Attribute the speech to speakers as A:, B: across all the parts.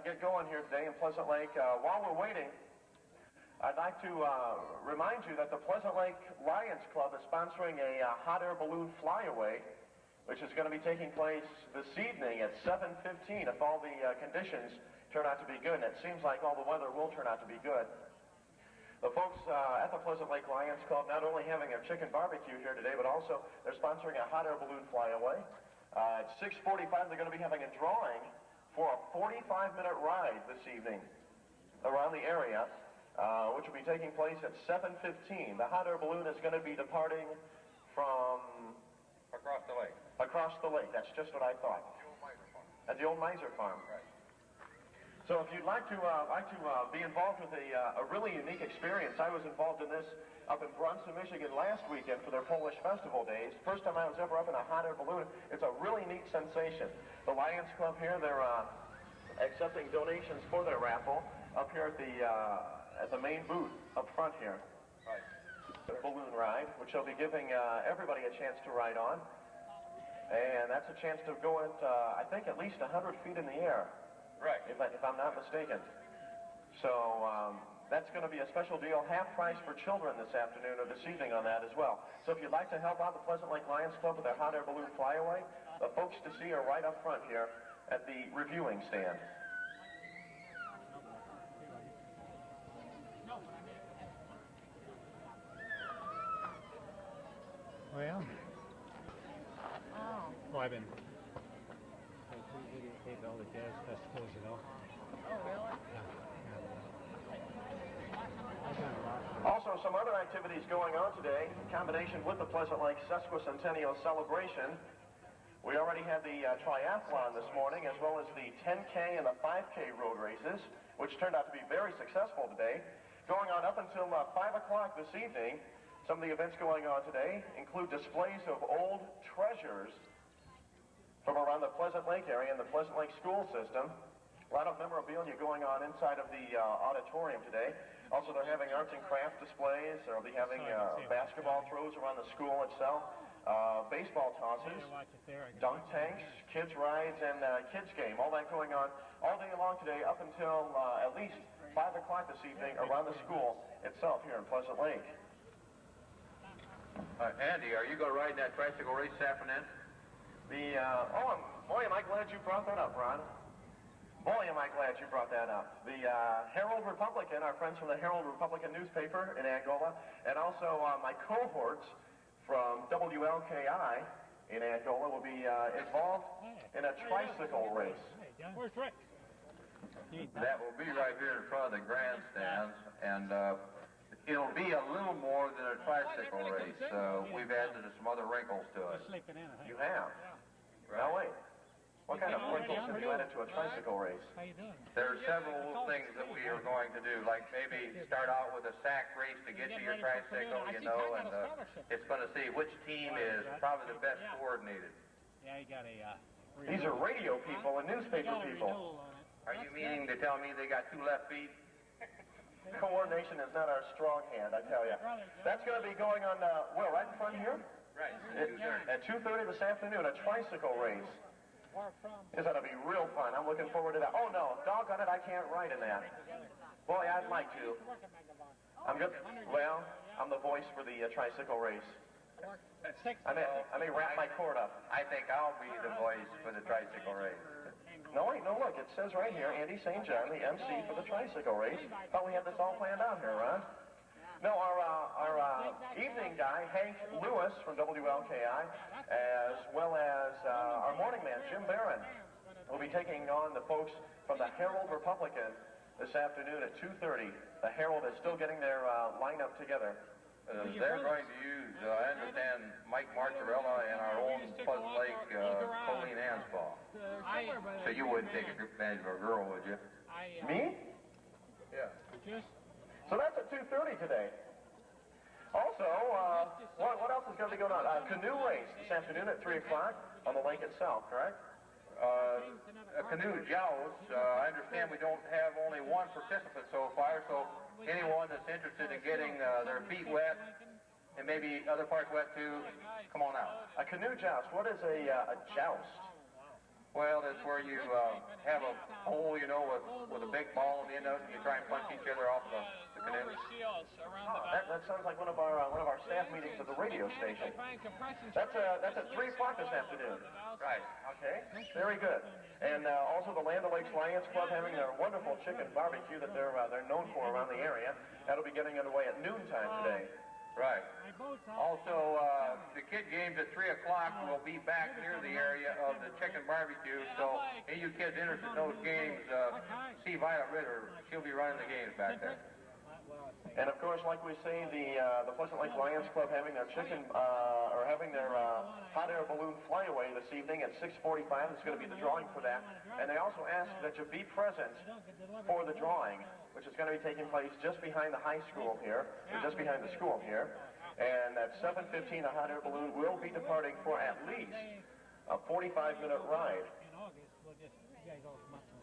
A: get going here today in Pleasant Lake. While we're waiting, I'd like to remind you that the Pleasant Lake Lions Club is sponsoring a hot air balloon flyaway, which is going to be taking place this evening at 7:15 if all the conditions turn out to be good, and it seems like all the weather will turn out to be good. The folks at the Pleasant Lake Lions Club not only having a chicken barbecue here today, but also they're sponsoring a hot air balloon flyaway. At 6:45, they're going to be having a drawing for a 45-minute ride this evening around the area, which will be taking place at 7:15. The hot air balloon is going to be departing from...
B: Across the lake.
A: Across the lake, that's just what I thought.
B: The old Miser Farm.
A: At the old Miser Farm.
B: Right.
A: So if you'd like to be involved with a really unique experience, I was involved in this up in Bronson, Michigan last weekend for their Polish Festival Days. First time I was ever up in a hot air balloon. It's a really neat sensation. The Lions Club here, they're accepting donations for their raffle up here at the main booth up front here.
B: Right.
A: The balloon ride, which they'll be giving everybody a chance to ride on. And that's a chance to go at, I think, at least 100 feet in the air.
B: Right.
A: If I'm not mistaken. So that's going to be a special deal, half price for children this afternoon or this evening on that as well. So if you'd like to help out the Pleasant Lake Lions Club with their hot air balloon flyaway, the folks to see are right up front here at the reviewing stand.
C: Well, I've been videotaping all the jazz festivals, you know.
D: Oh, really?
C: Yeah.
A: Also, some other activities going on today in combination with the Pleasant Lake Sesquicentennial celebration. We already had the triathlon this morning, as well as the 10K and the 5K road races, which turned out to be very successful today. Going on up until 5 o'clock this evening, some of the events going on today include displays of old treasures from around the Pleasant Lake area and the Pleasant Lake school system. A lot of memorabilia going on inside of the auditorium today. Also, they're having arts and craft displays. They'll be having basketball throws around the school itself, baseball tosses, dunk tanks, kids rides, and kids game. All that going on all day long today up until at least 5 o'clock this evening around the school itself here in Pleasant Lake.
B: Andy, are you going to ride in that tricycle race this afternoon?
A: Boy, am I glad you brought that up, Ron. Boy, am I glad you brought that up. The Herald Republican, our friends from the Herald Republican newspaper in Angola, and also my cohorts from WLKI in Angola will be involved in a tricycle race.
C: Where's Rick?
B: That will be right here in front of the grandstands, and it'll be a little more than a tricycle race. We've added some other wrinkles to it.
A: You have? Now wait. What kind of wrinkles have you added to a tricycle race?
C: How you doing?
B: There are several things that we are going to do, like maybe start out with a sack race to get to your tricycle, you know, and it's going to see which team is probably the best coordinated.
C: Yeah, you got a...
A: These are radio people and newspaper people.
B: Are you meaning to tell me they got 2 left feet?
A: Coordination is not our strong hand, I tell you. That's going to be going on, well, right in front here?
B: Right.
A: At 2:30 this afternoon, a tricycle race. It's going to be real fun. I'm looking forward to that. Oh, no, doggone it, I can't ride in that. Boy, I'd like to. I'm good. Well, I'm the voice for the tricycle race. I may wrap my cord up.
B: I think I'll be the voice for the tricycle race.
A: No, wait, no, look, it says right here, Andy St. John, the MC for the tricycle race. Thought we had this all planned out here, Ron. No, our evening guy, Hank Lewis from WLKI, as well as our morning man, Jim Barron, will be taking on the folks from the Herald Republican this afternoon at 2:30. The Herald is still getting their lineup together.
B: They're going to use, I understand, Mike Martorella and our own Pleasant Lake Colleen Anspaugh. So you wouldn't take advantage of a girl, would you?
A: Me?
B: Yeah.
A: So that's at 2:30 today. Also, what else is going to be going on? Canoe race this afternoon at 3 o'clock on the lake itself, correct?
B: A canoe joust. I understand we don't have only one participant so far, so anyone that's interested in getting their feet wet and maybe other parts wet too, come on out.
A: A canoe joust. What is a joust?
B: Well, it's where you have a hole, you know, with a big ball in the end of it, and you try and punch each other off the canoe.
A: That sounds like one of our staff meetings at the radio station. That's at 3 o'clock this afternoon.
B: Right.
A: Okay. Very good. And also the Land O'Lakes Lions Club having their wonderful chicken barbecue that they're known for around the area. That'll be getting underway at noontime today.
B: Right. Also, the kid games at 3 o'clock will be back near the area of the chicken barbecue. So, any of you kids interested in those games, see Violet Ritter. She'll be running the games back there.
A: And of course, like we say, the Pleasant Lake Lions Club having their hot air balloon flyaway this evening at 6:45. It's going to be the drawing for that. And they also ask that you be present for the drawing, which is going to be taking place just behind the high school here, or just behind the school here. And at 7:15, the hot air balloon will be departing for at least a 45-minute ride.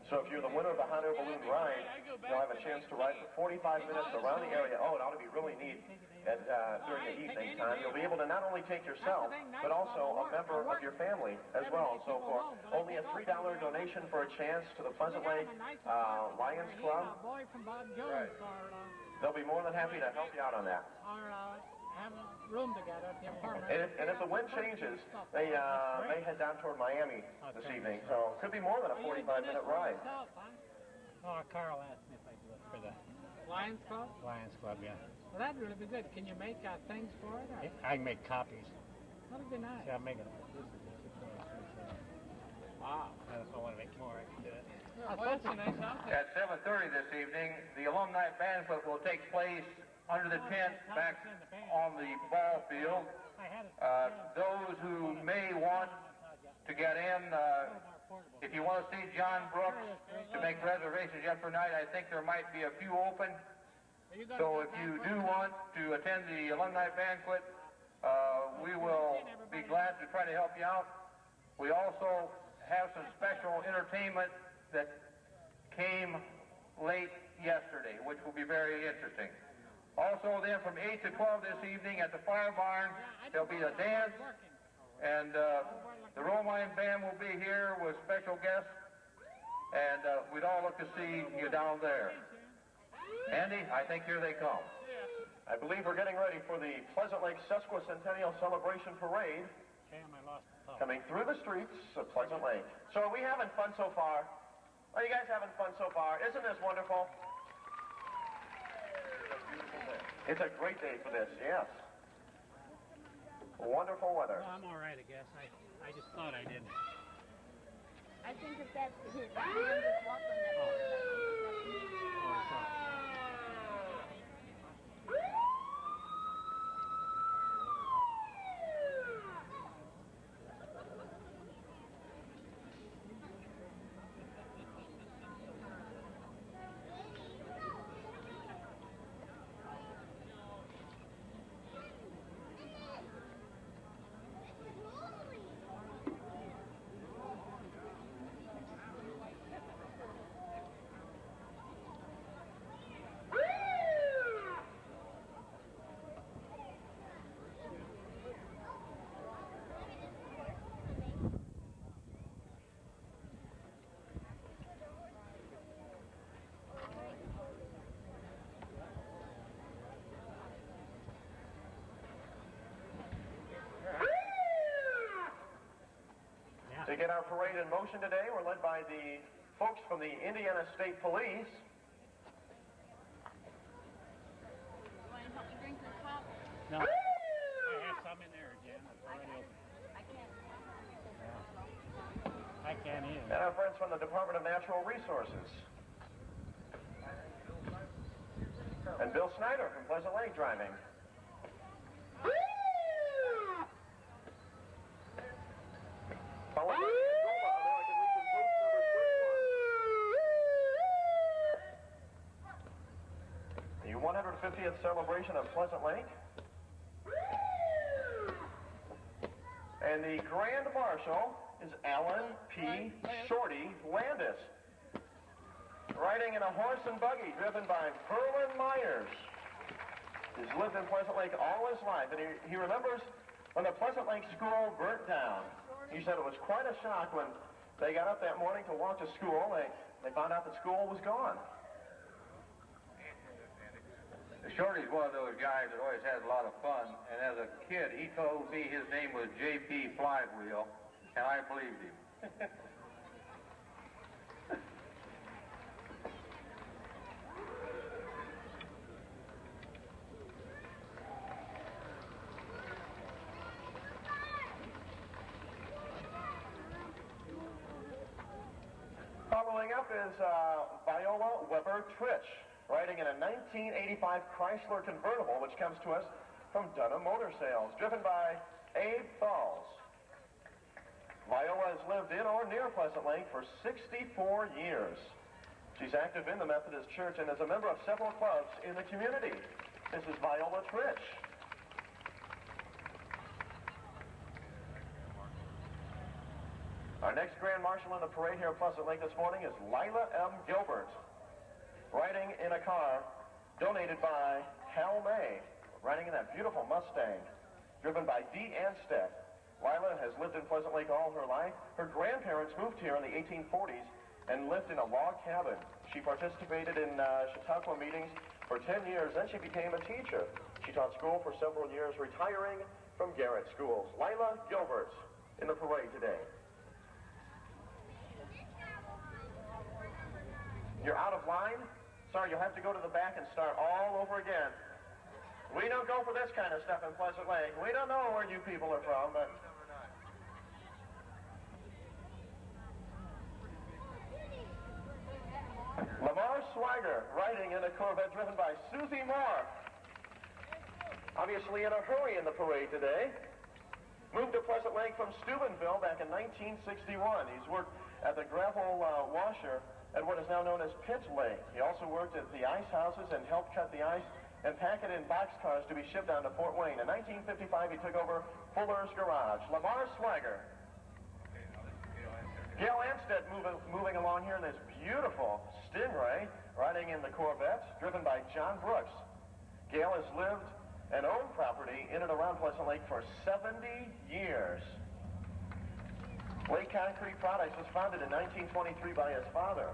A: So if you're the winner of the hot air balloon ride, you'll have a chance to ride for 45 minutes around the area. Oh, it ought to be really neat during the evening time. You'll be able to not only take yourself, but also a member of your family as well. So for only a $3 donation for a chance to the Pleasant Lake Lions Club, they'll be more than happy to help you out on that.
D: Have a room together at the apartment.
A: And if the wind changes, they may head down toward Miami this evening. So it could be more than a 45-minute ride.
C: Oh, Carl asked me if I do it for the
D: Lions Club?
C: Lions Club, yeah.
D: Well, that'd really be good. Can you make things for it? Or?
C: I can make copies.
D: That'd be nice.
C: See, I'm making it.
D: Wow.
C: If I want to make more, I can do it.
D: That's a nice outfit.
B: At 7:30 this evening, the alumni banquet will take place under the tent back on the ball field. Those who may want to get in, if you want to see John Brooks, to make reservations yet for tonight, I think there might be a few open. So if you do want to attend the alumni banquet, we will be glad to try to help you out. We also have some special entertainment that came late yesterday, which will be very interesting. Also then from 8 to 12 this evening at the fire barn, there'll be a dance, and the Romine band will be here with special guests, and we'd all look to see you down there. Andy, I think here they come.
A: I believe we're getting ready for the Pleasant Lake Sesquicentennial Celebration Parade coming through the streets of Pleasant Lake. So are we having fun so far? Are you guys having fun so far? Isn't this wonderful? It's a great day for this, yes. Wonderful weather.
C: Well, I'm all right, I guess. I just thought I did.
E: I think if that's his hand is walking
A: To get our parade in motion today, we're led by the folks from the Indiana State Police.
E: Want to help me drink this cup?
C: No. I have some in there, Jen. It's already open.
E: I can't.
C: Yeah. I can't either.
A: And our friends from the Department of Natural Resources. And Bill Snyder from Pleasant Lake driving. Followed by the American Legion Post number 31. The 150th celebration of Pleasant Lake. And the Grand Marshal is Alan P. Shorty Landis, riding in a horse and buggy driven by Verlin Myers. He's lived in Pleasant Lake all his life, and he remembers when the Pleasant Lake School burnt down. He said it was quite a shock when They got up that morning to walk to school. They found out that school was gone.
B: Shorty's one of those guys that always has a lot of fun, and as a kid, he told me his name was J.P. Flywheel, and I believed him.
A: Following up is Viola Weber Trich, riding in a 1985 Chrysler Convertible, which comes to us from Dunham Motor Sales, driven by Abe Falls. Viola has lived in or near Pleasant Lake for 64 years. She's active in the Methodist Church and is a member of several clubs in the community. This is Viola Trich. Our next Grand Marshal in the parade here at Pleasant Lake this morning is Lila M Gilbert, riding in a car donated by Hal May, riding in that beautiful Mustang, driven by D. Anstead. Lila has lived in Pleasant Lake all her life. Her grandparents moved here in the 1840s and lived in a log cabin. She participated in Chautauqua meetings for 10 years, then she became a teacher. She taught school for several years, retiring from Garrett schools. Lila Gilbert in the parade today. You're out of line? Sorry, you'll have to go to the back and start all over again. We don't go for this kind of stuff in Pleasant Lake. We don't know where you people are from, but... Lamar Swagger, riding in a Corvette driven by Susie Moore. Obviously in a hurry in the parade today. Moved to Pleasant Lake from Steubenville back in 1961. He's worked at the gravel washer at what is now known as Pitch Lake. He also worked at the ice houses and helped cut the ice and pack it in boxcars to be shipped down to Fort Wayne. In 1955, he took over Fuller's Garage. Lamar Swagger. Gail Anstead moving along here in this beautiful Stingray, riding in the Corvette, driven by John Brooks. Gail has lived and owned property in and around Pleasant Lake for 70 years. Lake Concrete Products was founded in 1923 by his father.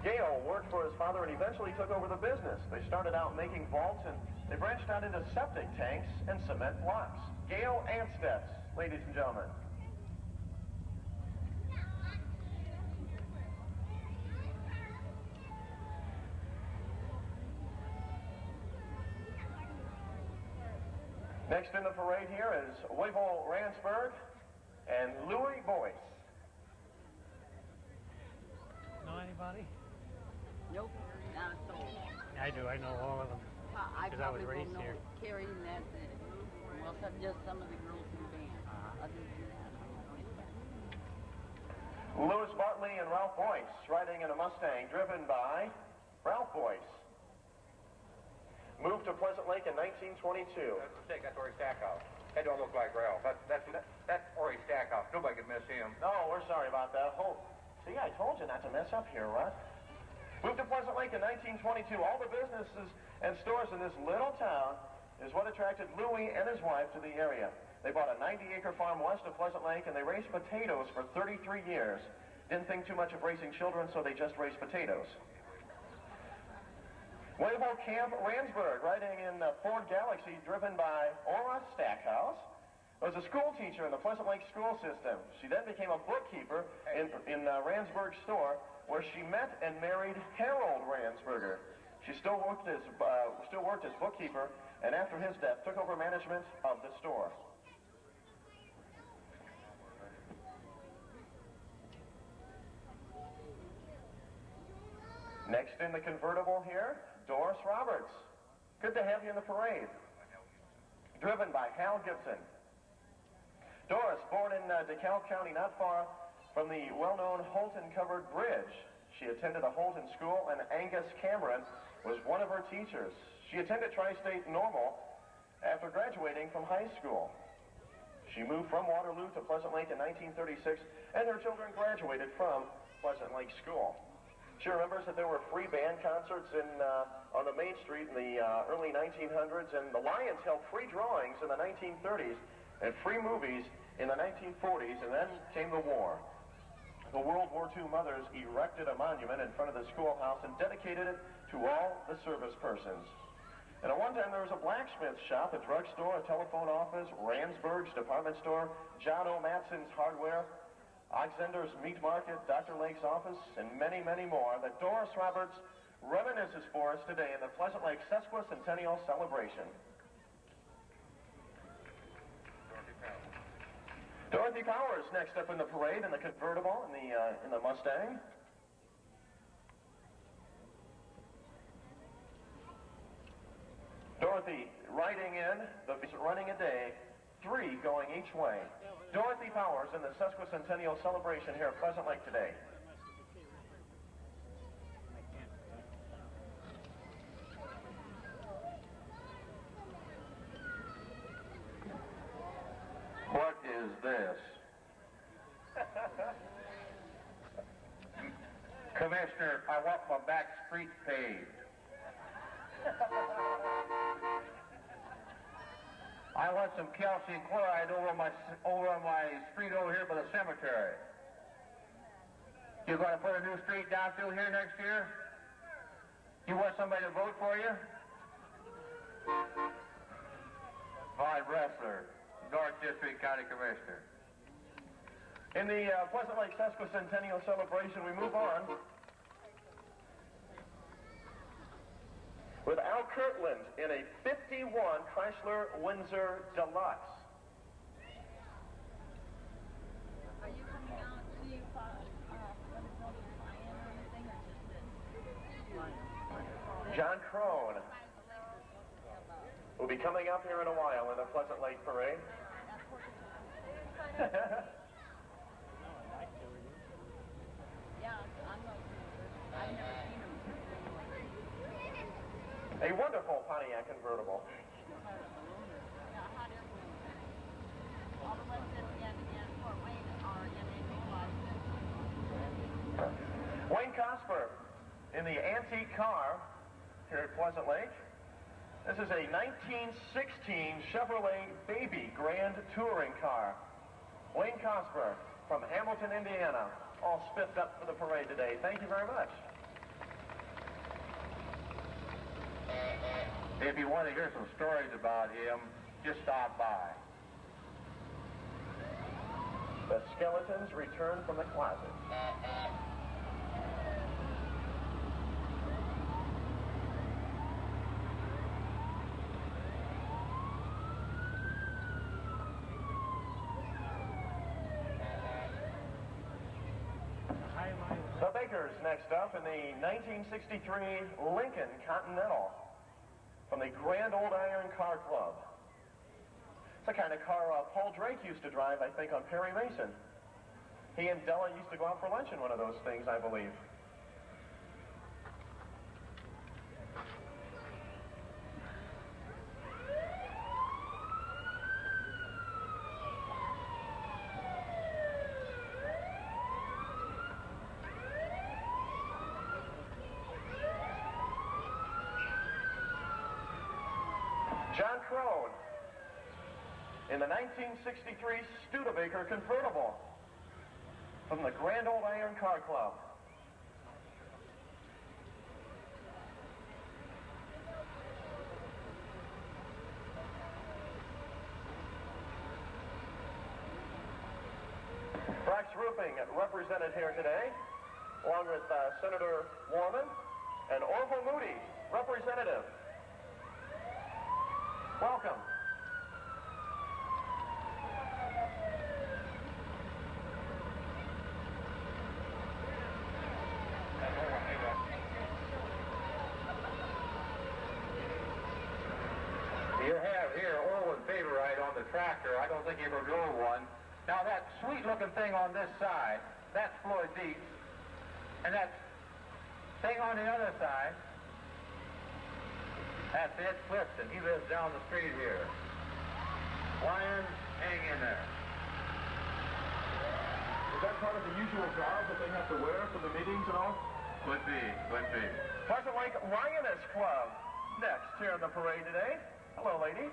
A: Gale worked for his father and eventually took over the business. They started out making vaults and they branched out into septic tanks and cement blocks. Gale Anstead, ladies and gentlemen. Next in the parade here is Wavell Ransburg and Louis Boyce.
C: Know anybody?
F: Nope, not a soul.
C: I do. I know all of them.
F: I
C: 'Cause I was
F: probably
C: raised
F: will know
C: here.
F: Carrie and that's it. Well, just some of the girls in the band. Other than that, I don't know anybody.
A: Louis Bartley and Ralph Boyce, riding in a Mustang, driven by Ralph Boyce. Moved to Pleasant Lake in 1922.
B: That's a mistake. That's Ori Stackhouse. That don't look like Ralph. That's Ori Stackhouse. Nobody can miss him.
A: No, we're sorry about that. See, I told you not to mess up here, Russ. Moved to Pleasant Lake in 1922. All the businesses and stores in this little town is what attracted Louis and his wife to the area. They bought a 90-acre farm west of Pleasant Lake, and they raised potatoes for 33 years. Didn't think too much of raising children, so they just raised potatoes. Wavell Camp Ransburg, riding in the Ford Galaxy, driven by Ora Stackhouse, was a school teacher in the Pleasant Lake school system. She then became a bookkeeper in Ransburg's store, where she met and married Harold Ransburger. She still worked as bookkeeper, and after his death, took over management of the store. Next in the convertible here, Doris Roberts. Good to have you in the parade. Driven by Hal Gibson. Doris, born in DeKalb County, not far from the well-known Holton-covered bridge. She attended a Holton school, and Angus Cameron was one of her teachers. She attended Tri-State Normal after graduating from high school. She moved from Waterloo to Pleasant Lake in 1936, and her children graduated from Pleasant Lake School. She remembers that there were free band concerts on the main street in the early 1900s, and the Lions held free drawings in the 1930s and free movies in the 1940s, and then came the war. the World War II mothers erected a monument in front of the schoolhouse and dedicated it to all the service persons. And at one time there was a blacksmith shop, a drugstore, a telephone office, Ransburg's department store, John O. Matson's hardware, Oxender's meat market, Dr. Lake's office, and many, many more that Doris Roberts reminisces for us today in the Pleasant Lake Sesquicentennial celebration. Dorothy Powers next up in the parade in the convertible in the Mustang. Dorothy riding in, running a day, 3 going each way. Dorothy Powers in the Sesquicentennial celebration here at Pleasant Lake today.
B: What is this? Commissioner, I want my back street paved. I want some calcium chloride over on my street over here by the cemetery. You going to put a new street down through here next year? You want somebody to vote for you? Fine wrestler, North District County Commissioner.
A: In the Pleasant Lake Sesquicentennial celebration, we move on with Al Kirtland in a 51 Chrysler Windsor Deluxe.
E: Are you coming out to or anything, or just
A: John Crone will be coming up here in a while in the Pleasant Lake Parade.
E: Yeah, I've never seen him.
A: A wonderful Pontiac convertible.
E: Yeah, hot air balloon. All the ones in Fort Wayne are in
A: Wayne Cosper in the antique car here at Pleasant Lake. This is a 1916 Chevrolet Baby Grand Touring car. Wayne Cosper from Hamilton, Indiana, all spiffed up for the parade today. Thank you very much.
B: If you want to hear some stories about him, just stop by.
A: The skeletons return from the closet. The Bakers next up in the 1963 Lincoln Continental from the Grand Old Iron Car Club. It's the kind of car Paul Drake used to drive, I think, on Perry Mason. He and Della used to go out for lunch in one of those things, I believe. John Crone in the 1963 Studebaker convertible from the Grand Old Iron Car Club. Brock's Roofing represented here today, along with Senator Warman and Orville Moody, representative. Welcome.
B: You have here Orwin Favorite on the tractor. I don't think he ever drove one. Now that sweet-looking thing on this side, that's Floyd Dietz. And that thing on the other side, that's Ed Clifton. He lives down the street here. Lions, hang in there.
A: Is that part of the usual garb that they have to wear for the meetings and all?
B: Could be, could be.
A: Pleasant Lake Lioness Club next here in the parade today. Hello, ladies.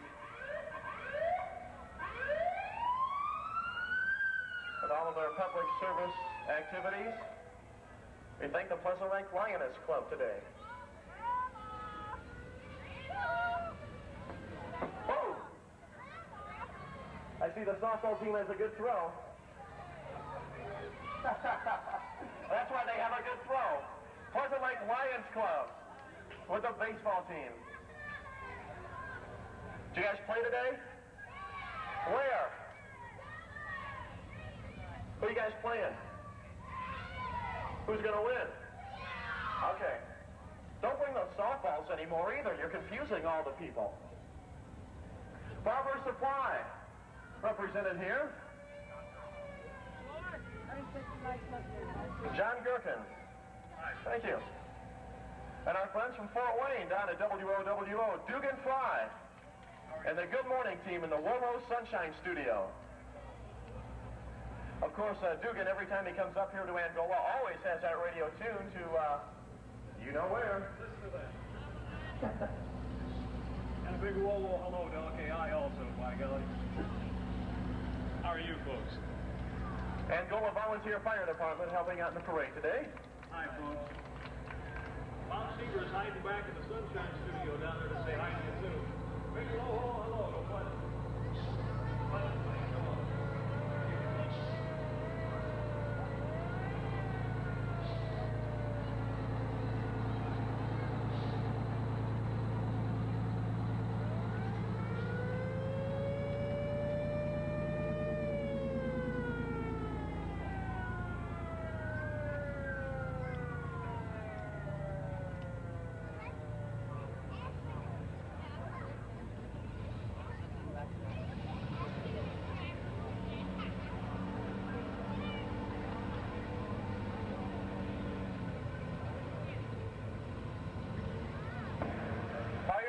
A: With all of their public service activities. We thank the Pleasant Lake Lioness Club today. Oh! I see the softball team has a good throw. That's why they have a good throw. Pleasant Lake Lions Club with the baseball team. Did you guys play today? Where? Who are you guys playing? Who's going to win? Okay. Don't bring those softballs anymore either. You're confusing all the people. Barber Supply, represented here. John Gherkin. Thank you. And our friends from Fort Wayne down at WOWO, Dugan Fry. And the Good Morning team in the WOWO Sunshine Studio. Of course, Dugan, every time he comes up here to Angola, always has that radio tuned to, you know where.
G: Listen to that. And a big whoa hello to LKI also, by golly. How are you folks?
A: Angola Volunteer Fire Department helping out in the parade today.
G: Hi, folks. Bob Seaver's hiding back in the Sunshine Studio down there to say hi to you, too. Big hello, hello, what?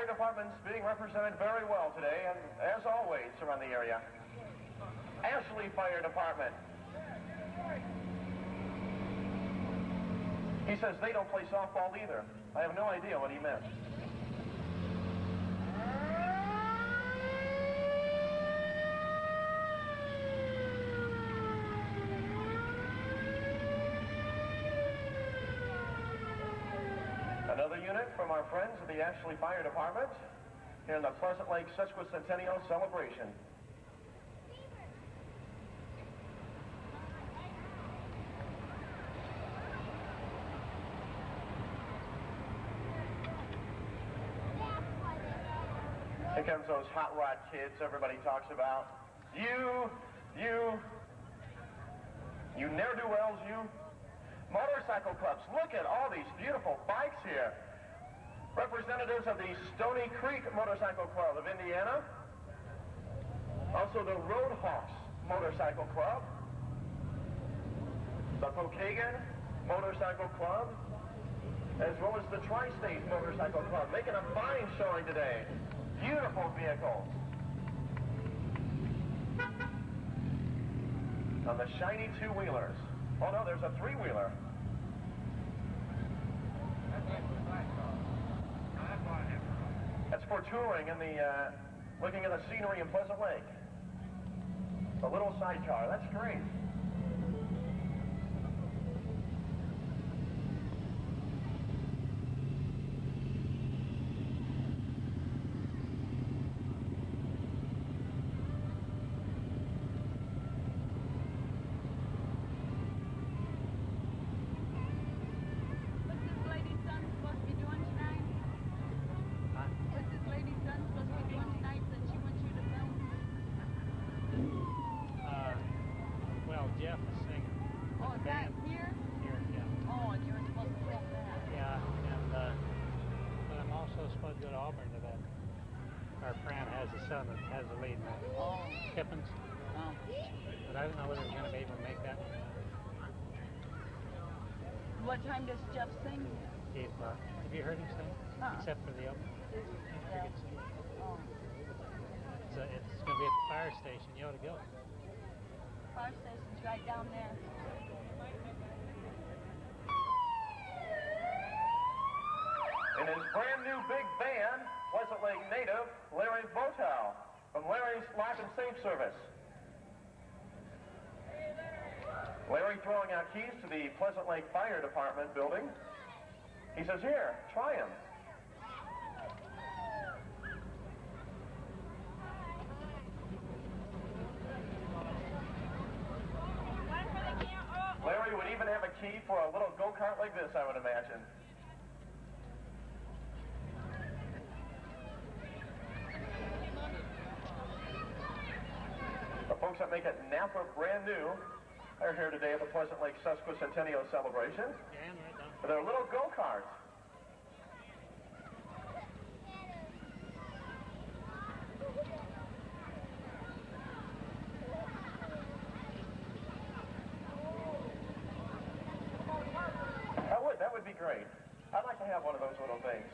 A: Departments being represented very well today, and as always around the area. Ashley Fire Department. He says they don't play softball either. I have no idea what he meant. Another unit from our friends at the Ashley Fire Department here in the Pleasant Lake Sesquicentennial celebration. Here comes those hot rod kids everybody talks about. You ne'er-do-wells, you. Motorcycle clubs. Look at all these beautiful bikes here. Representatives of the Stony Creek Motorcycle Club of Indiana. Also the Roadhawks Motorcycle Club. The Pokagon Motorcycle Club. As well as the Tri-State Motorcycle Club. Making a fine showing today. Beautiful vehicles. On the shiny two-wheelers. Oh no, there's a three-wheeler. That's for touring in the, looking at the scenery in Pleasant Lake. A little sidecar, that's great.
C: That has a lead in that.
F: Oh.
C: Kippens.
F: Oh.
C: But I don't know whether we're going to be able to make that.
F: What time does Jeff sing?
C: 8 o'clock. Have you heard him sing? Except for the open.
F: Yeah. Oh.
C: So it's going to be at the fire station. You ought to go.
F: Fire station's right down there.
A: In his brand new big band, Pleasant Lake native Larry Votow from Larry's Live and Safe Service. Larry throwing out keys to the Pleasant Lake Fire Department building. He says, here, try them. Larry would even have a key for a little go-kart like this, I would imagine. The folks that make it Napa brand new are here today at the Pleasant Lake Sesquicentennial celebration with their little go-karts. That would be great. I'd like to have one of those little things.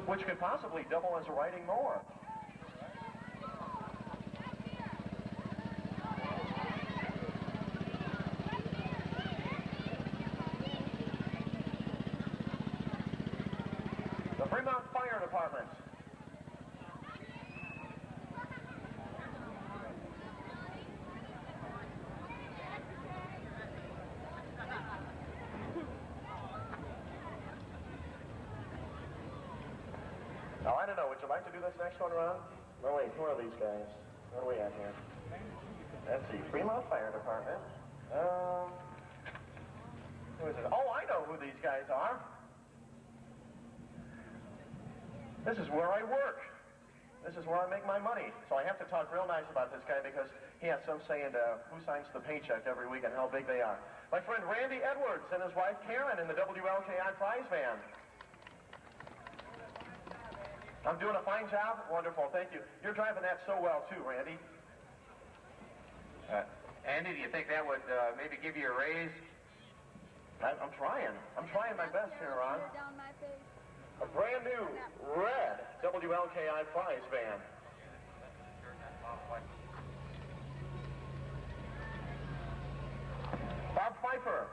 A: Which could possibly double as a riding mower. The Fremont Fire Department. Now, I don't know, would you like to do this next one, Ron? No, wait, who are these guys? What are we at here? Let's see, Fremont Fire Department. Who is it? Oh, I know who these guys are. This is where I work. This is where I make my money. So I have to talk real nice about this guy because he has some say into who signs the paycheck every week and how big they are. My friend Randy Edwards and his wife Karen in the WLKI prize van. I'm doing a fine job? Wonderful, thank you. You're driving that so well too, Randy.
B: Andy, do you think that would maybe give you a raise?
A: I'm trying. I'm trying my best here, Ron. A brand new red WLKI prize van. Bob Pfeiffer,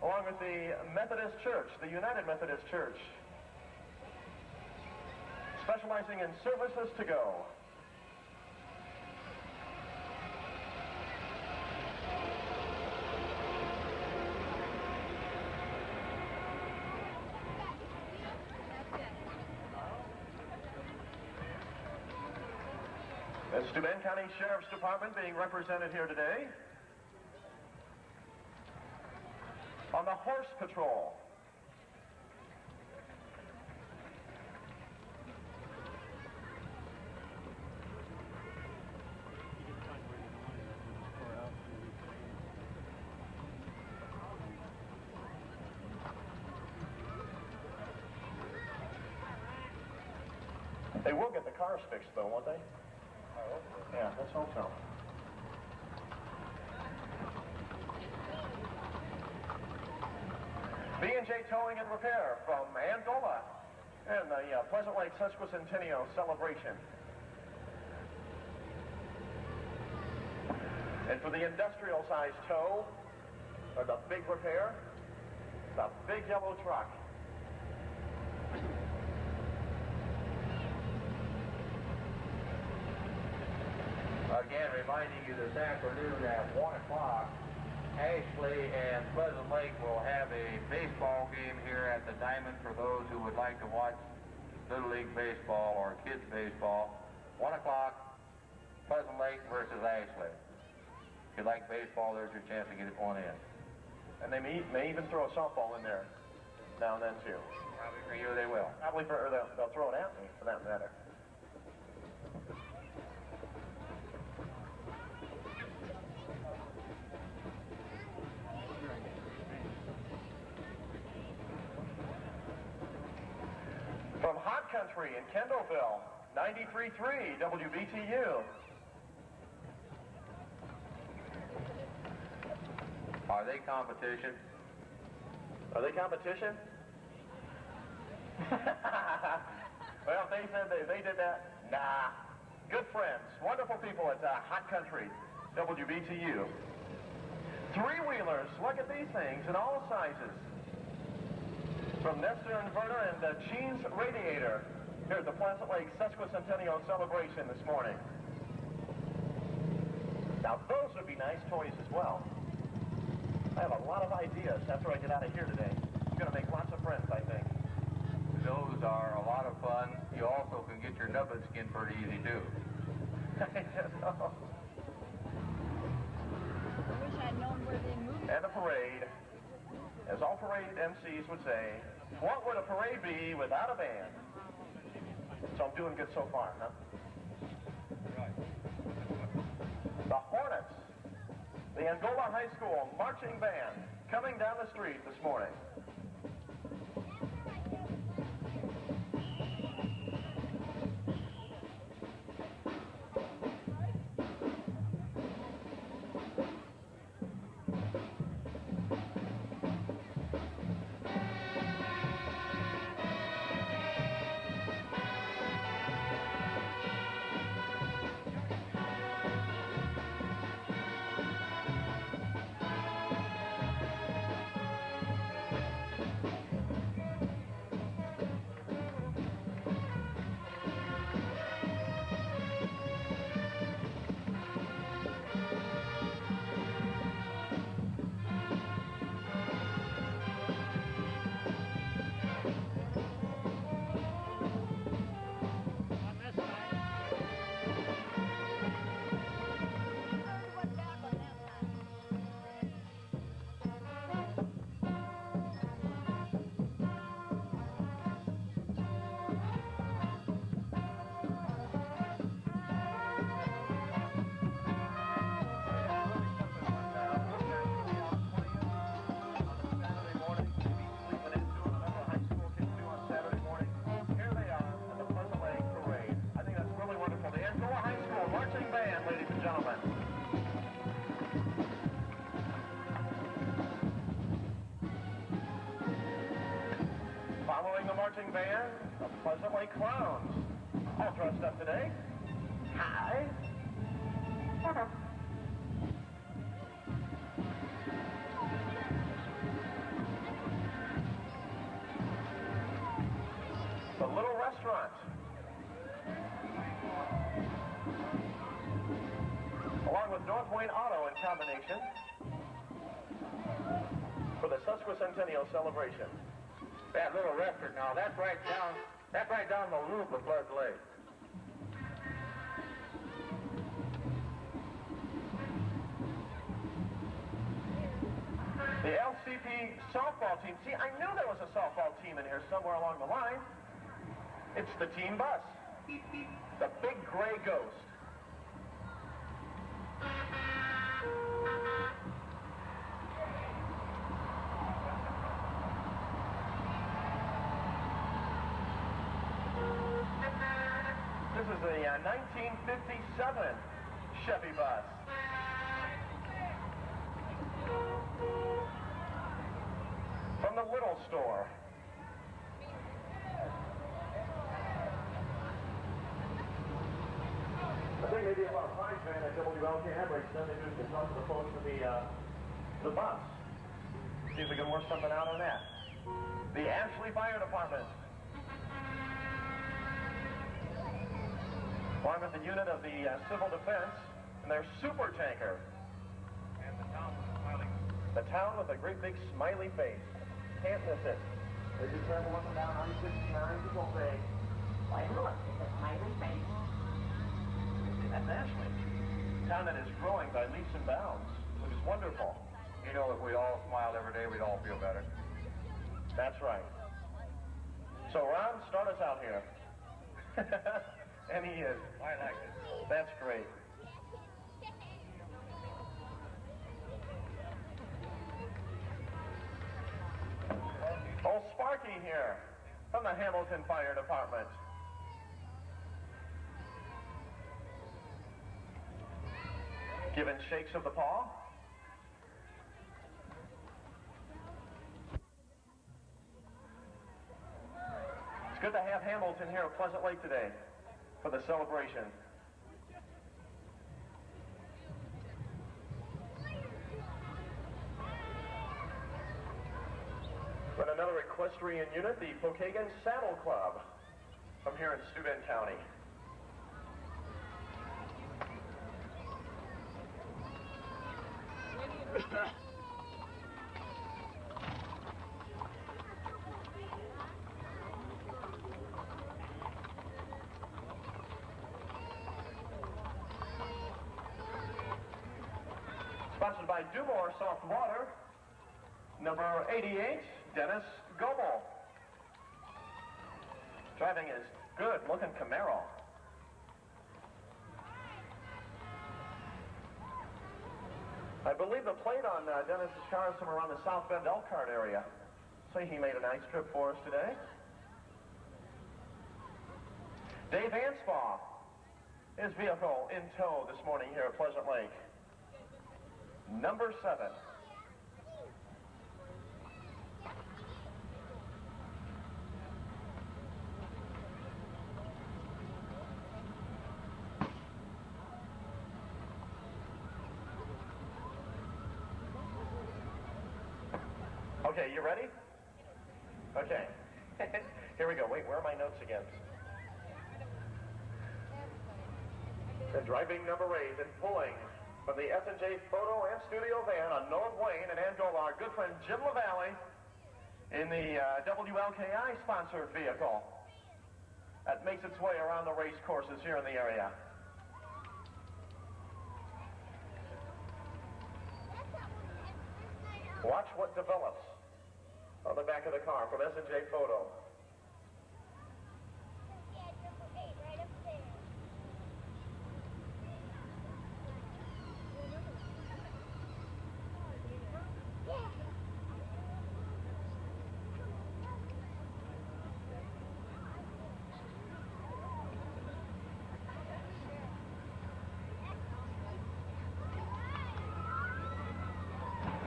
A: along with the Methodist Church, the United Methodist Church, specializing in services to go. The Steuben County Sheriff's Department being represented here today on the horse patrol. They will get the cars fixed, though, won't they? Yeah, let's hope so. B&J Towing and Repair from Angola and the Pleasant Lake Sesquicentennial celebration. And for the industrial size tow, or the big repair, the big yellow truck.
B: Again, reminding you this afternoon at 1 o'clock, Ashley and Pleasant Lake will have a baseball game here at the Diamond for those who would like to watch Little League baseball or kids baseball. 1 o'clock, Pleasant Lake versus Ashley. If you like baseball, there's your chance to get one in.
A: And they may even throw a softball in there now and then, too.
B: Probably for you, they will.
A: Probably or they'll throw it at me, for that matter. From Hot Country in Kendallville, 93.3 WBTU.
B: Are they competition?
A: Are they competition? Well, they said they did that. Nah. Good friends, wonderful people at Hot Country, WBTU. Three-wheelers, look at these things in all sizes. From Nestor Inverter and Cheese Radiator here at the Pleasant Lake Sesquicentennial celebration this morning. Now, those would be nice toys as well. I have a lot of ideas after I get out of here today. I'm going to make lots of friends, I think.
B: Those are a lot of fun. You also can get your nubbin skin pretty easy, too.
A: I know.
E: I wish I'd known where they moved.
A: And a parade. As all parade MCs would say, what would a parade be without a band? So I'm doing good so far, huh? The Hornets, the Angola High School marching band, coming down the street this morning. Marching band, the Pleasant Lake Clowns, all dressed up today. Hi. The Little Restaurant. Along with North Wayne Auto in combination for the Sesquicentennial celebration.
B: That little restaurant now, that's right down the loop of Pleasant Lake.
A: The LCP softball team. See, I knew there was a softball team in here somewhere along the line. It's the team bus. The big gray ghost. This is a 1957 Chevy bus. From the Little Store. I think maybe about a Pines fan at WLKM race Sunday news to talk to the folks of the bus. See if we can work something out on that. The Ashley Fire Department. Along with the unit of the Civil Defense and their super tanker.
G: And the town with the smiling.
A: The town with a great big smiley face. Can't miss it. As you travel up and down I-69, people say, why look, it's a smiley face. That's Ashley. A town that is growing by leaps and bounds, which is wonderful.
B: You know, if we all smiled every day, we'd all feel better.
A: That's right. So Ron, start us out here. And he is.
B: I like it.
A: That's great. Old Sparky here from the Hamilton Fire Department. Giving shakes of the paw. It's good to have Hamilton here at Pleasant Lake today for the celebration. But another equestrian unit, the Pokagon Saddle Club from here in Steuben County. Sponsored by Dumore Soft Water, number 88, Dennis Goebel. Driving his good-looking Camaro. I believe the plate on Dennis's car is somewhere around the South Bend Elkhart area. So he made a nice trip for us today. Dave Anspaugh, his vehicle in tow this morning here at Pleasant Lake. Number 7. Okay, you ready? Okay. Here we go. Wait, where are my notes again? The driving number 8 and pulling from the S&J photo and studio van on North Wayne and Angola, our good friend Jim LaValle in the WLKI sponsored vehicle that makes its way around the race courses here in the area. Watch what develops on the back of the car from S&J Photo.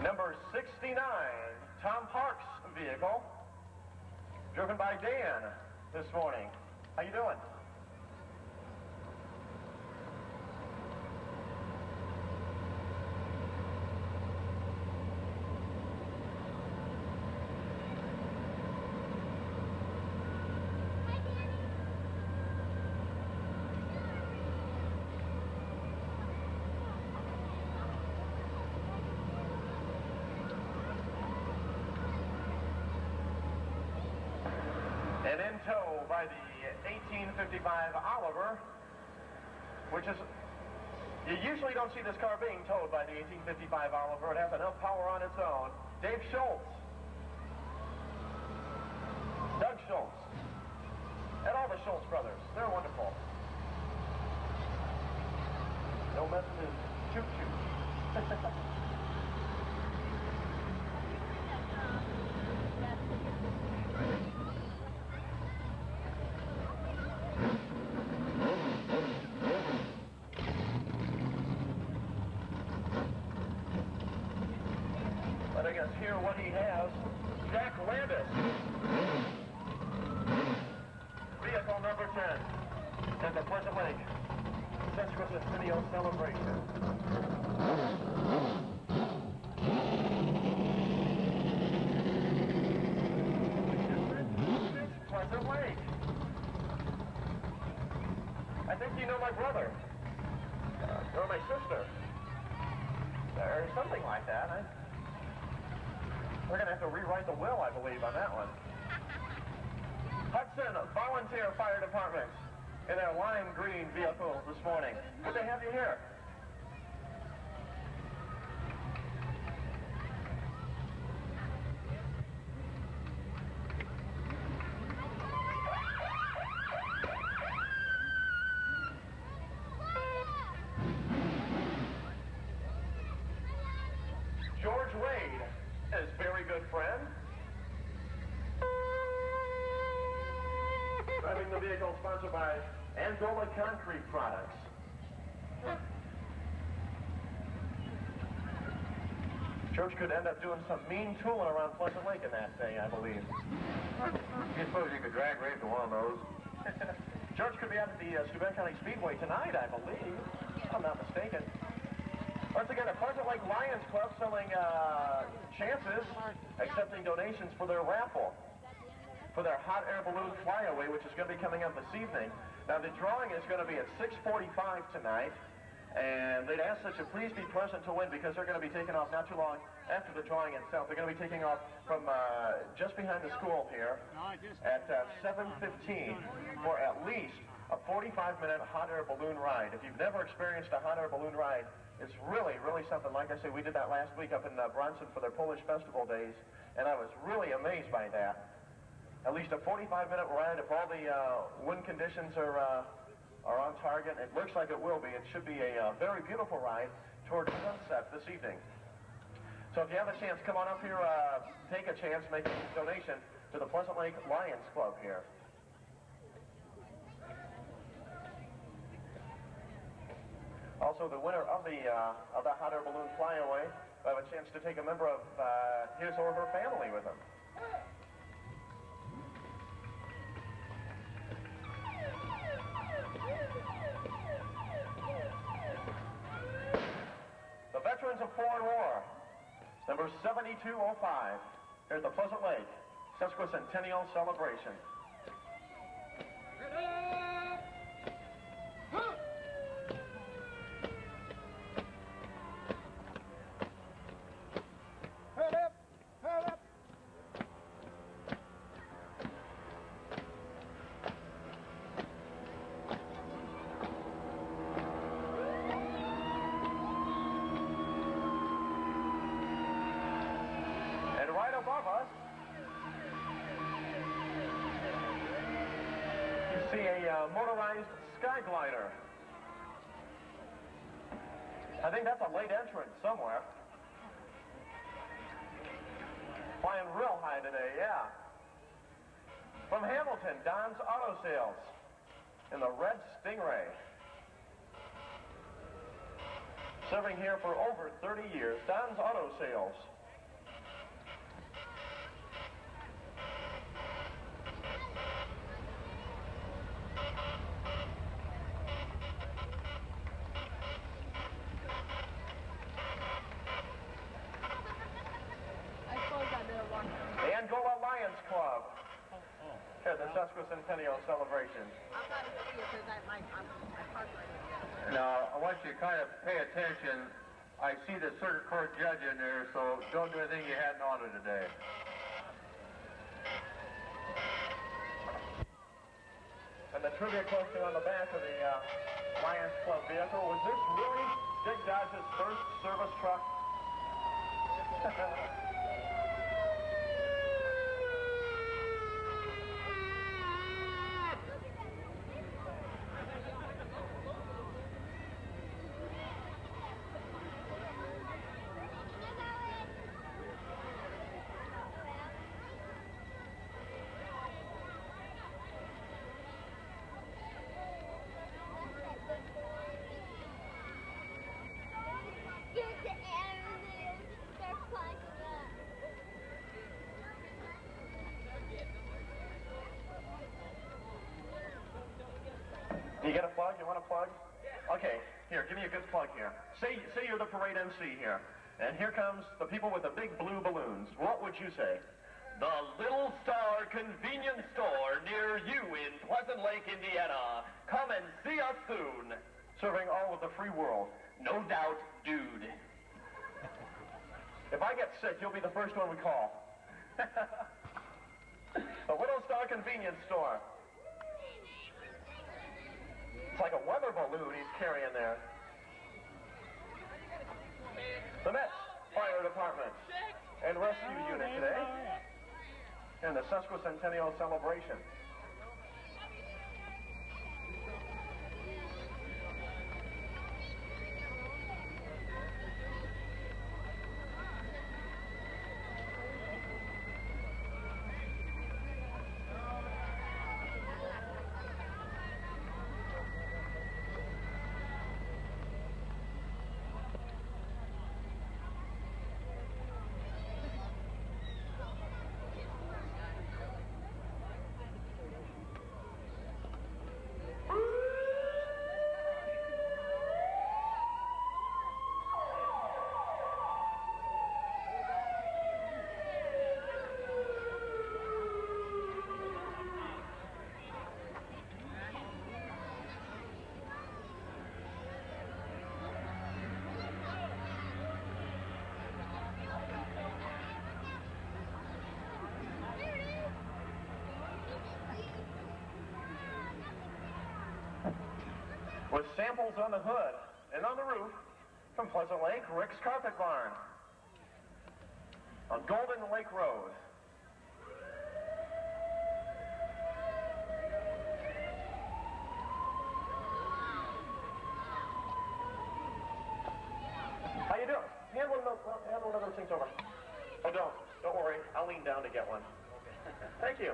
A: Number 69, Tom Park's vehicle, driven by Dan this morning. How you doing? And in tow by the 1855 Oliver, which is, you usually don't see this car being towed by the 1855 Oliver. It has enough power on its own. Dave Schultz, Doug Schultz, and all the Schultz brothers. They're wonderful. No messages, choo-choo. Letting us hear what he has. Jack Landis. Vehicle number 10 at the Pleasant Lake Sesquicentennial celebration. Pleasant Lake. I think you know my brother. Or my sister. Or something like that. We're going to have to rewrite the will, I believe, on that one. Hudson Volunteer Fire Department in their lime green vehicle this morning. Good to have you here. George Wade, his very good friend. Driving the vehicle sponsored by Angola Concrete Products. George could end up doing some mean tooling around Pleasant Lake in that thing, I believe.
B: You suppose you could drag race to one of those?
A: George could be out at the Studebaker County Speedway tonight, I believe. If I'm not mistaken. Once again, the Pleasant Lake Lions Club selling chances, accepting donations for their raffle, for their hot air balloon flyaway, which is going to be coming up this evening. Now, the drawing is going to be at 6:45 tonight, And they'd ask that you please be present to win because they're going to be taking off not too long after the drawing itself. They're going to be taking off from just behind the school here at 7:15 for at least a 45-minute hot air balloon ride. If you've never experienced a hot air balloon ride, it's really, really something. Like I say, we did that last week up in Bronson for their Polish Festival days, and I was really amazed by that. At least a 45-minute ride if all the wind conditions are on target. It looks like it will be. It should be a very beautiful ride towards sunset this evening. So if you have a chance, come on up here, take a chance, make a donation to the Pleasant Lake Lions Club here. Also, the winner of the hot air balloon flyaway will have a chance to take a member of his or her family with him. The Veterans of Foreign War, number 7205, here at the Pleasant Lake Sesquicentennial Celebration. Above us, you see a motorized sky glider. I think that's a late entrant somewhere. Flying real high today, yeah. From Hamilton, Don's Auto Sales in the red Stingray. Serving here for over 30 years, Don's Auto Sales. Here, the Sesquicentennial Celebration.
E: I'm not a see it because I parked right there.
B: Now, I want you to kind of pay attention. I see the circuit court judge in there, so don't do anything you hadn't on it today.
A: And the trivia question on the back of the Lions Club vehicle, was this really Dick Dodge's first service truck? Do you get a plug? You want a plug? Okay, here, give me a good plug here. Say you're the parade MC here. And here comes the people with the big blue balloons. What would you say?
H: The Little Star Convenience Store near you in Pleasant Lake, Indiana. Come and see us soon.
A: Serving all of the free world.
H: No doubt, dude.
A: If I get sick, you'll be the first one we call. The Little Star Convenience Store. It's like a weather balloon he's carrying there. The Met Fire Department and Rescue Unit today in the Sesquicentennial Celebration. with samples on the hood and on the roof from Pleasant Lake, Rick's Carpet Barn on Golden Lake Road. How you doing? Hand one of those things over. Oh, don't worry. I'll lean down to get one. Thank you.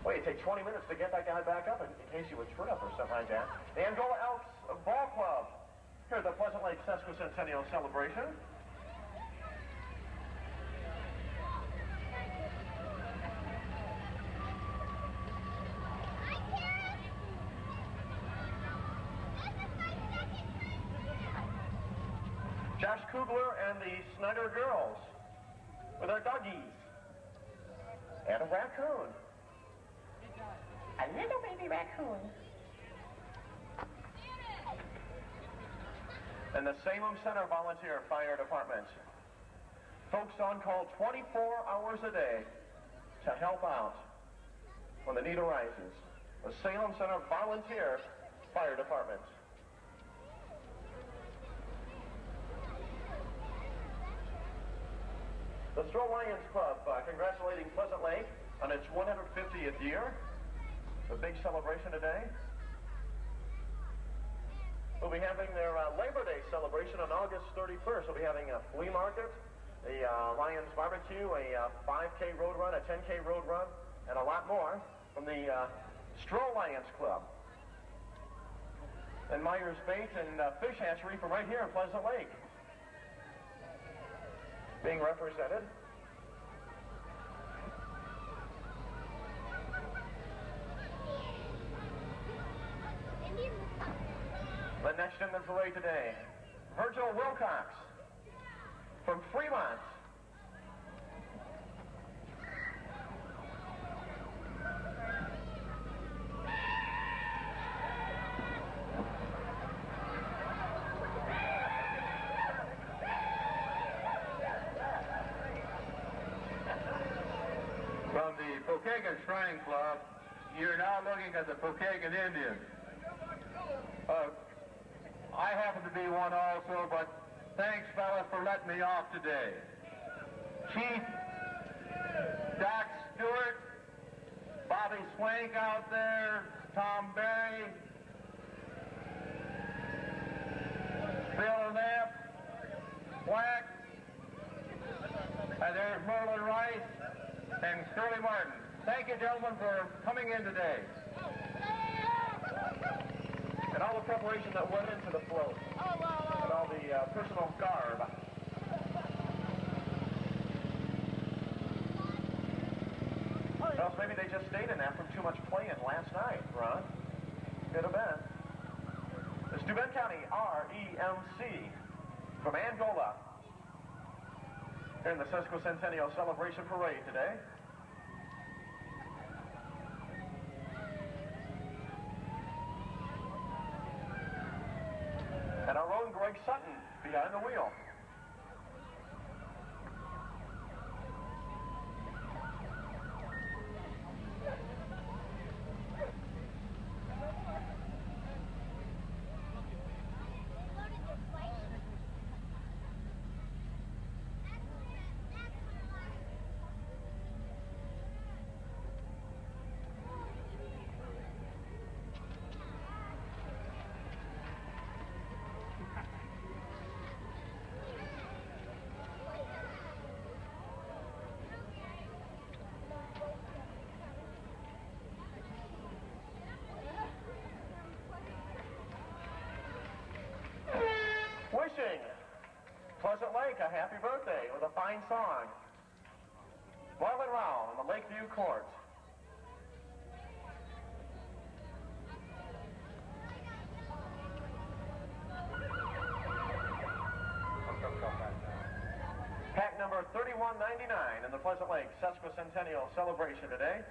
A: Well, you take 20 minutes to get that guy back up in case he would trip or something like that. The Angola Elks Ball Club here at the Pleasant Lake Sesquicentennial Celebration. Josh Kugler and the Snyder girls with our doggies and a raccoon. A little baby raccoon. And the Salem Center Volunteer Fire Department. Folks on call 24 hours a day to help out when the need arises. The Salem Center Volunteer Fire Department. The Stroh Lions Club congratulating Pleasant Lake on its 150th year. A big celebration today. We'll be having their Labor Day celebration on August 31st. We'll be having a flea market, a Lions barbecue, a 5K road run, a 10K road run, and a lot more from the Stroh Lions Club. And Myers Bait and Fish Hatchery from right here in Pleasant Lake. Being represented. The next in the parade today, Virgil Wilcox from Fremont.
B: From the Pokagon Shrine Club, you're now looking at the Pokagon Indians. I happen to be one also, but thanks, fellas, for letting me off today. Chief Doc Stewart, Bobby Swank out there, Tom Berry, Bill Knapp, Black, and there's Merlin Rice and Shirley Martin. Thank you, gentlemen, for coming in today.
A: And all the preparation that went into the float. And all the personal garb. Well, maybe they just stayed in that from too much playing last night, Ron. Could have been. The Steuben County REMC from Angola. Here in the Sesquicentennial Celebration Parade today. And our own Greg Sutton behind the wheel. Wishing Pleasant Lake a happy birthday with a fine song. Marlon Rao in the Lakeview Court. Pack number 3199 in the Pleasant Lake Sesquicentennial Celebration today,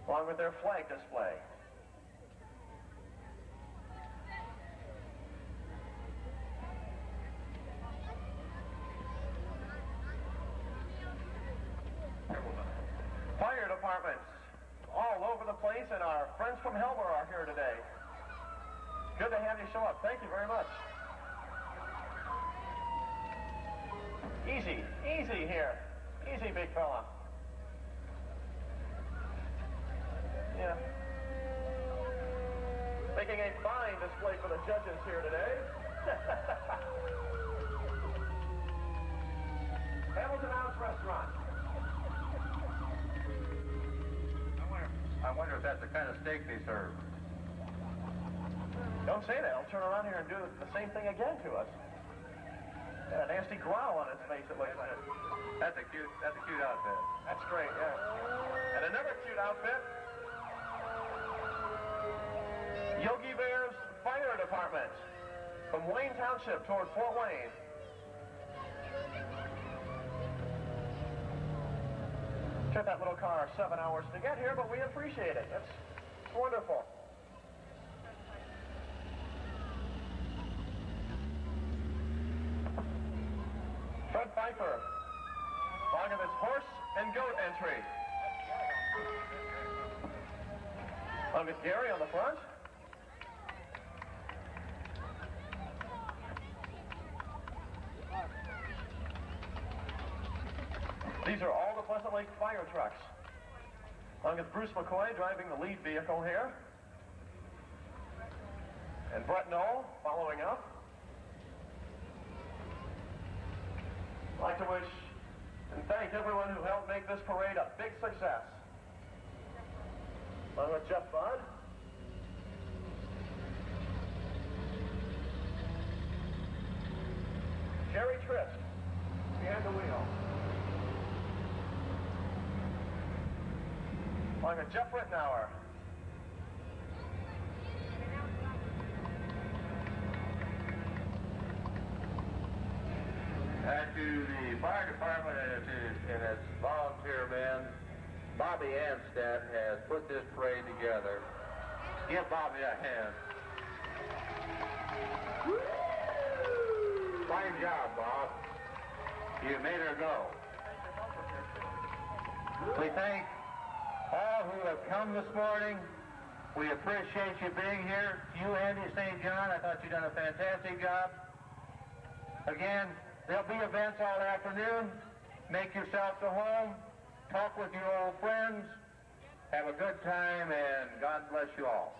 A: along with their flag display. Fire departments all over the Place, and our friends from Helmer are here today. Good to have you show up. Thank you very much. Easy, easy here. Easy, big fella. Yeah. Making a fine display for the judges here today. Hamilton House Restaurant.
B: I wonder if that's the kind of steak they serve.
A: Don't say that. He'll turn around here and do the same thing again to us. Got a nasty growl on his face, it looks like.
B: That's a cute outfit.
A: That's great, yeah. And another cute outfit. Yogi Bear's Fire Department from Wayne Township toward Fort Wayne. Took that little car 7 hours to get here, but we appreciate it. It's wonderful. Fred Pfeiffer, along with his horse and goat entry. Along with Gary on the front. These are all the Pleasant Lake fire trucks. Along with Bruce McCoy driving the lead vehicle here. And Brett Knoll following up. I'd like to wish and thank everyone who helped make this parade a big success. Along with Jeff Budd. Jerry Trist behind the wheel. Along with Jeff Rittenauer.
B: And to the fire department and its volunteer men, Bobby Anstead has put this parade together. Give Bobby a hand. Fine job, Bob. You made her go. We thank all who have come this morning. We appreciate you being here. You, Andy St. John, I thought you've done a fantastic job. Again, there'll be events all afternoon. Make yourself to home. Talk with your old friends. Have a good time, and God bless you all.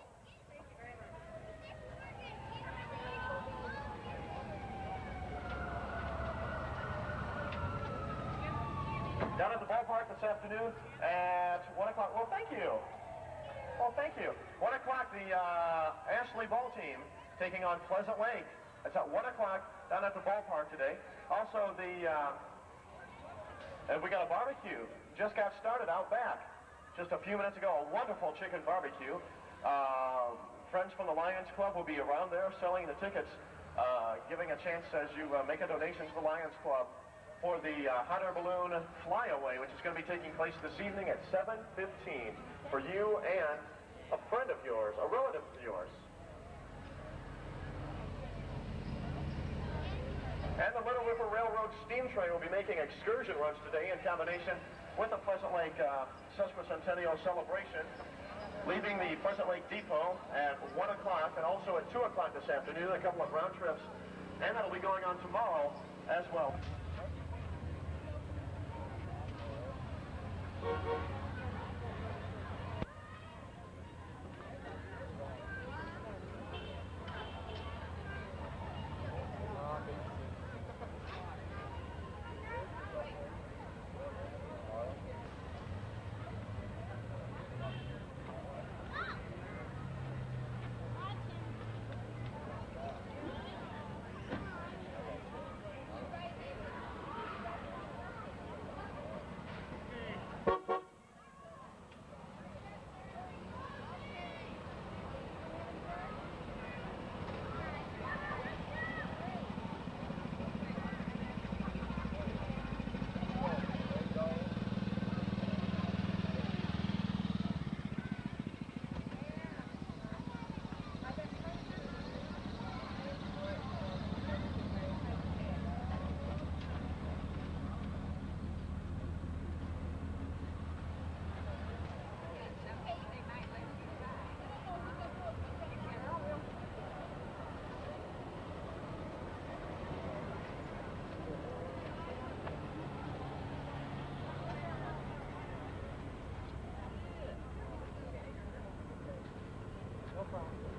A: Down at the ballpark this afternoon at 1 o'clock. Well, thank you. Well, thank you. 1 o'clock, the Ashley ball team taking on Pleasant Lake. It's at 1 o'clock down at the ballpark today. Also, and we got a barbecue. Just got started out back just a few minutes ago. A wonderful chicken barbecue. Friends from the Lions Club will be around there selling the tickets, giving a chance as you make a donation to the Lions Club for the hot air balloon flyaway, which is going to be taking place this evening at 7:15 for you and a friend of yours, a relative of yours. And the Little River Railroad steam train will be making excursion runs today in combination with the Pleasant Lake Sesquicentennial celebration, leaving the Pleasant Lake Depot at 1 o'clock and also at 2 o'clock this afternoon, a couple of round trips, and that'll be going on tomorrow as well.
E: from.